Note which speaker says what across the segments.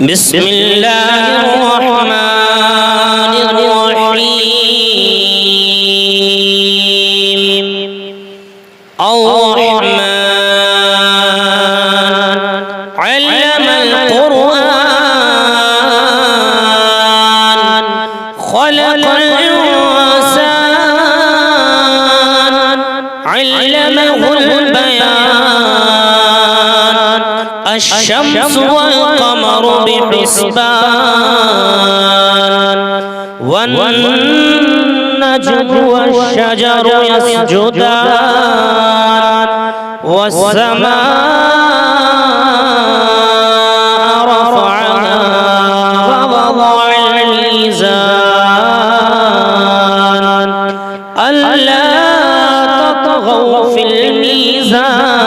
Speaker 1: بسم الله الرحمن الرحيم الرحمن علم القرآن خلق الإنسان علمه البيان الشمس والقمر بحسبان والنجم والشجر يسجدان والسماء رفعها ووضع الميزان ألا تطغوا في الميزان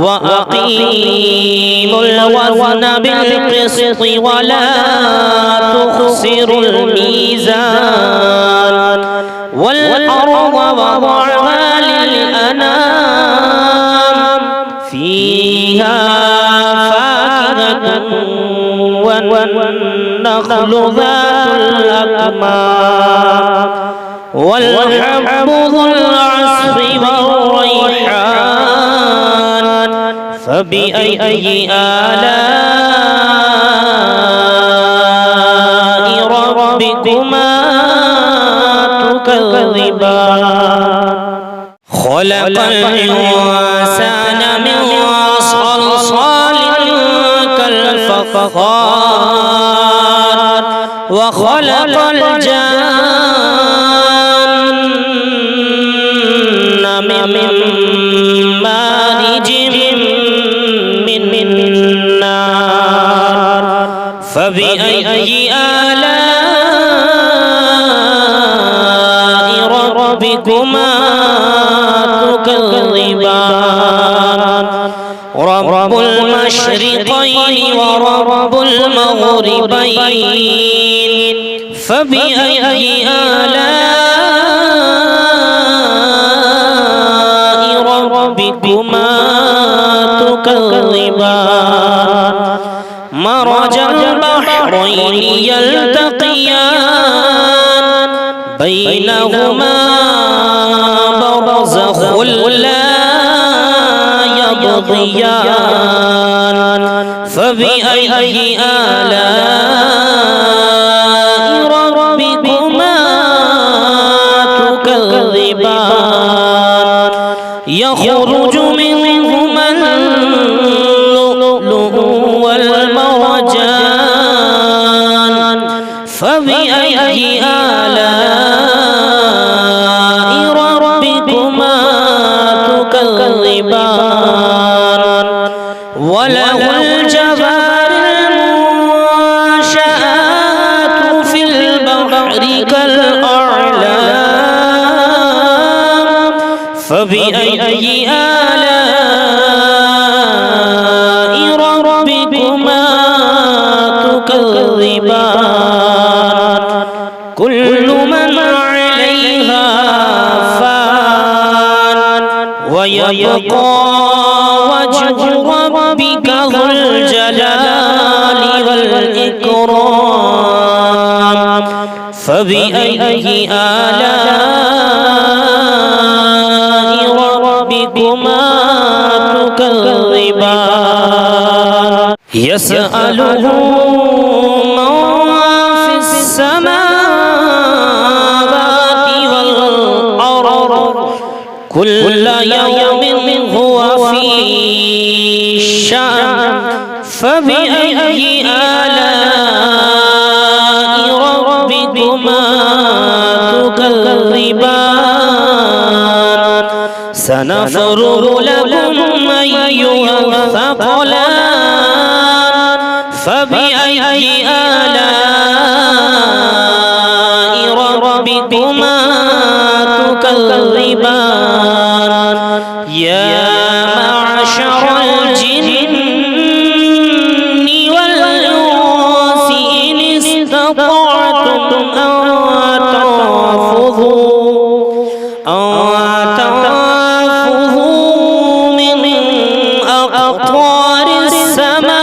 Speaker 1: وأقيموا الوزن بالقسط ولا تخسروا الميزان والأرض وضعها للأنام فيها فاكهة والنخل ذات الأكمام والحب ذو العصف والريحان فبأي آلاء ربكما تكذبان خلق الإنسان من صلصال كالفخار وخلق الجن من مارج من نار فبأي آلاء ربكما تكذبان رب المشرقين ورب المغربين فبأي آلاء ربكما تكذبان مرج البحرين يلتقيان بينهما برزخ لا يبغيان فبأي آلاء ربكما تكذبان يخرج منهما اللؤلؤ والمرجان فبأي آلاء ربكما تكذبان وله الجوار المنشآت في البحر كالأعلام فبأي آلاء ربكما تكذبان كل من عليها فان ويبقى وجه ربك ذو الجلال والإكرام فبأي آلاء ربكما تكذبان يسأله من في السماوات والأرض كل يوم هو في شأن فبأي آلاء ربكما تكذبان سنفرغ لكم أيها الثقلان فبأي آلاء ربكما تكذبان يا معشر الجن والإنس إن استطعتم أن تنفذوا من أقطار السماوات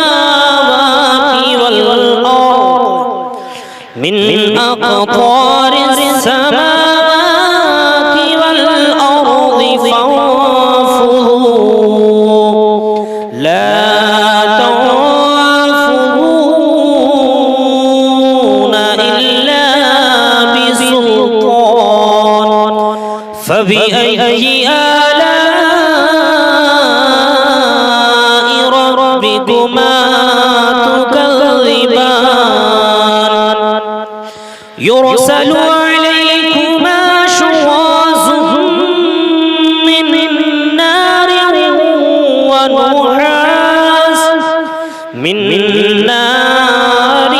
Speaker 1: نار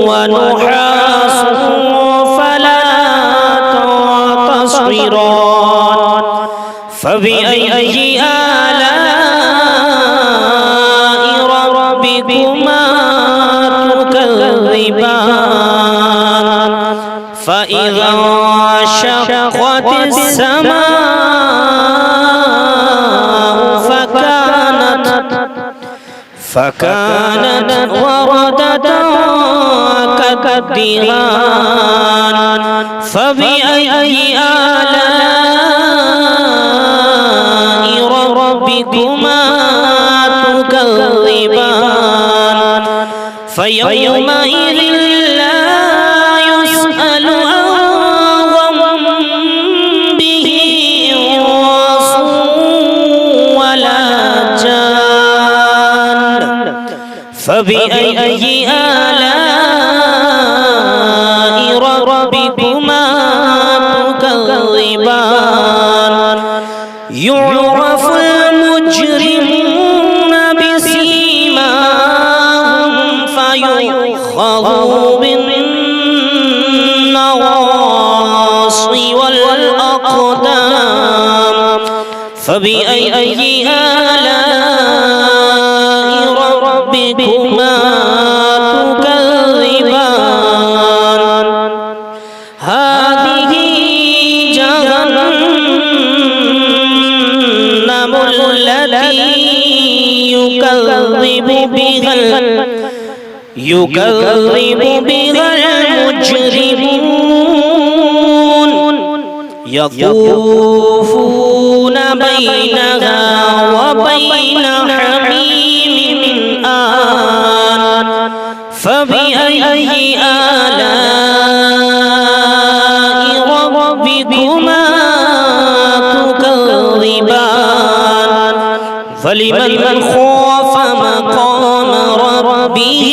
Speaker 1: ونحاس فلا تنتصران فبأي آلاء ربكما تكذبان فإذا انشقت السماء فكانت وردة كالدهان فبأي آلاء ربكما تكذبان فيومئذ لا يسأل عن ذنبه انس ولا جان فبأي آلاء ربكما تكذبان يعرف المجرمون بسيماهم فيؤخذ بالنواصي والأقدام فبأي آلاء ربكما تكذبان هذه جهنم التي يكذب بها المجرمون يطوفون بينها وبين حميم آن فبأي آلاء ربكما تكذبان فلمن خاف مقام ربه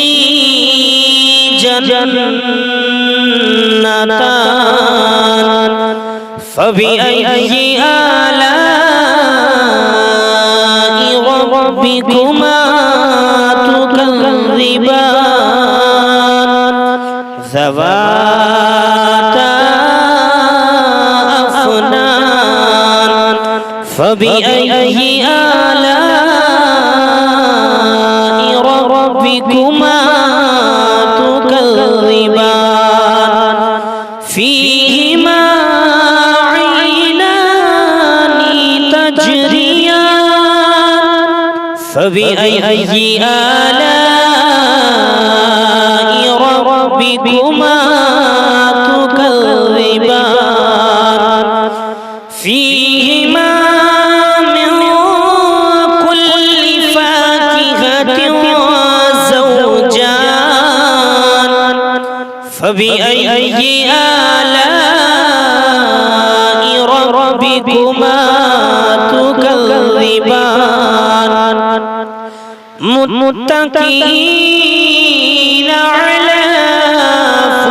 Speaker 1: جنتان فبأي آلاء ربكما تكذبان ذواتا أفنان فبأي آلاء ربكما تكذبان فيهما عينان تجريان فبأي آلاء ربكما تكذبان فيهما من كل فاكهة زوجان فبأي آلاء ربكما تكذبان متكئين على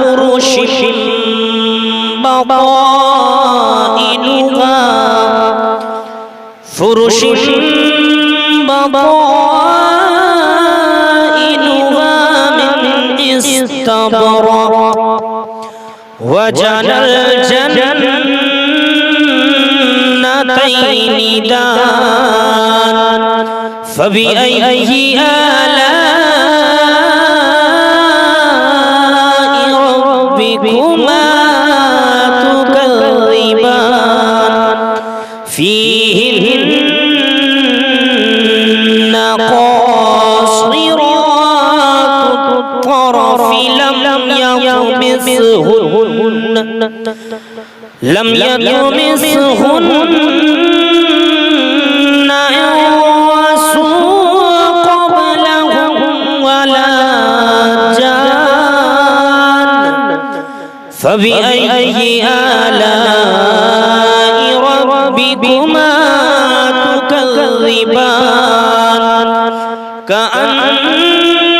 Speaker 1: فرش بطائنها من استبرق وجنى الجنتين دان فبأي آلاء ربكما تكذبان فيهن قاصرات الطرف لم يطمثهن إنس قبلهم ولا جان فبأي آلاء ربكما تكذبان كأنهن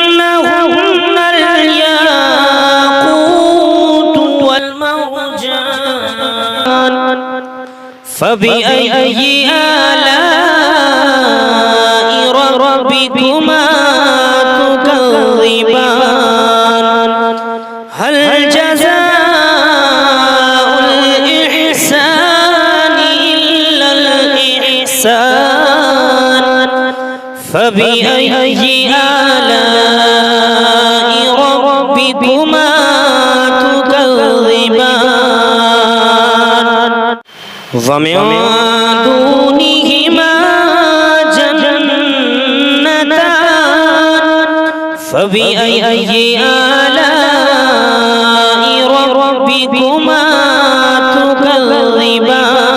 Speaker 1: الياقوت والمرجان فبأي آلاء ربكما ومن دونهما جنتان فبأي آلاء ربكما تكذبان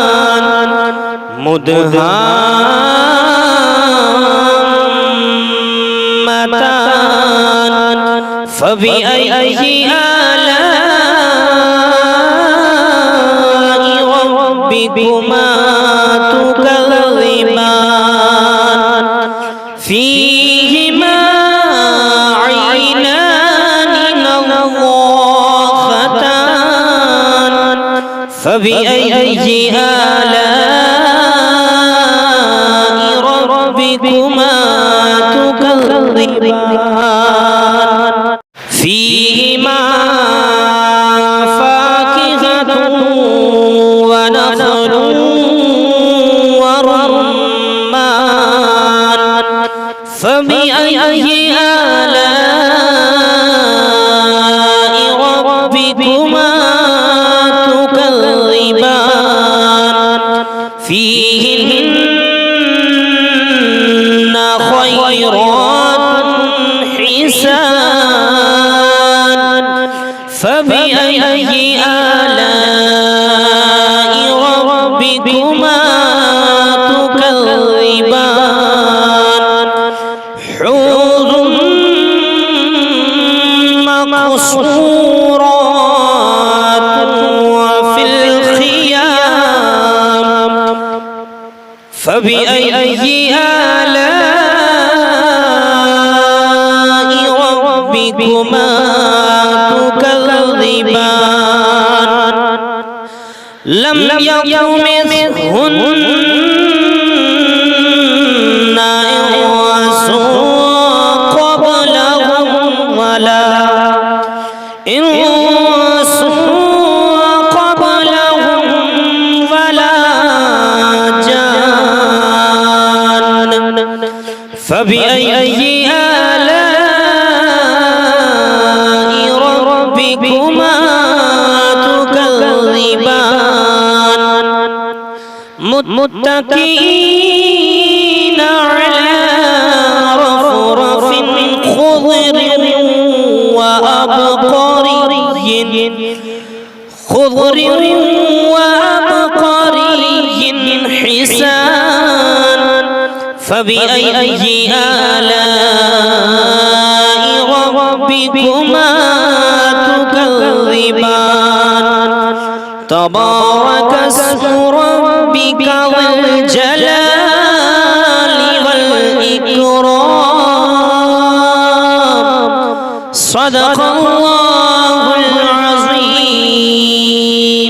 Speaker 1: مدهامتان فبأي آلاء ربكما تكذبان فيهما عينان نضاختان فبأي آلاء ربكما تكذبان فيهما فاكهة ونخل ورمان فبأي آلاء ربكما تكذبان فيهن خيرات حسان فبأي آلاء ربكما تكذبان حور مقصورات وفي الخيام فبأي آلاء ربكما تكذبان لم يطمثهن إنس قبلهم ولا جان فبأي آلاء ربكما تكذبان متكئين على رفرف خضر وأبقري حسان فبأي آلاء ربكما تكذبان تبارك اسم ربك ذو الجلال والإكرام صدق الله